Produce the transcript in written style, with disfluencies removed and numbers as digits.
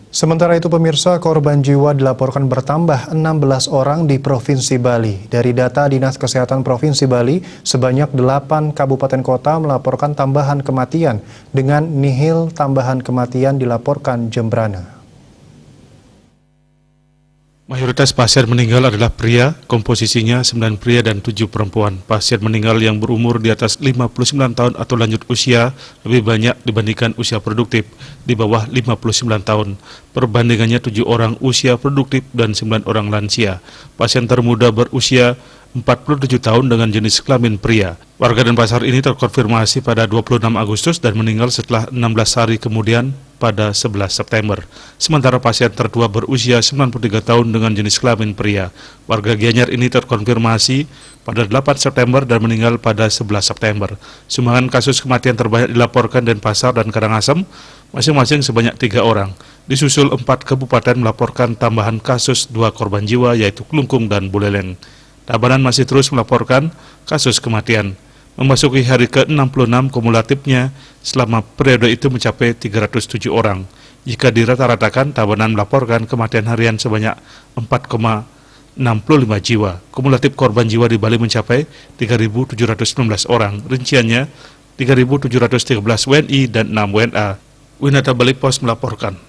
Sementara itu pemirsa, korban jiwa dilaporkan bertambah 16 orang di Provinsi Bali. Dari data Dinas Kesehatan Provinsi Bali, sebanyak 8 kabupaten kota melaporkan tambahan kematian, dengan nihil tambahan kematian dilaporkan Jembrana. Mayoritas pasien meninggal adalah pria, komposisinya 9 pria dan 7 perempuan. Pasien meninggal yang berumur di atas 59 tahun atau lanjut usia lebih banyak dibandingkan usia produktif, di bawah 59 tahun. Perbandingannya 7 orang usia produktif dan 9 orang lansia. Pasien termuda berusia 47 tahun dengan jenis kelamin pria. Warga Denpasar ini terkonfirmasi pada 26 Agustus dan meninggal setelah 16 hari kemudian pada 11 September. Sementara pasien tertua berusia 93 tahun dengan jenis kelamin pria. Warga Gianyar ini terkonfirmasi pada 8 September dan meninggal pada 11 September. Sumbangan kasus kematian terbanyak dilaporkan Denpasar dan Karangasem, masing-masing sebanyak 3 orang. Disusul 4 kabupaten melaporkan tambahan kasus 2 korban jiwa yaitu Klungkung dan Buleleng. Tabanan masih terus melaporkan kasus kematian. Memasuki hari ke-66 kumulatifnya, selama periode itu mencapai 307 orang. Jika dirata-ratakan, Tabanan melaporkan kematian harian sebanyak 4,65 jiwa. Kumulatif korban jiwa di Bali mencapai 3.719 orang. Rinciannya 3.713 WNI dan 6 WNA. Winata Bali Pos melaporkan.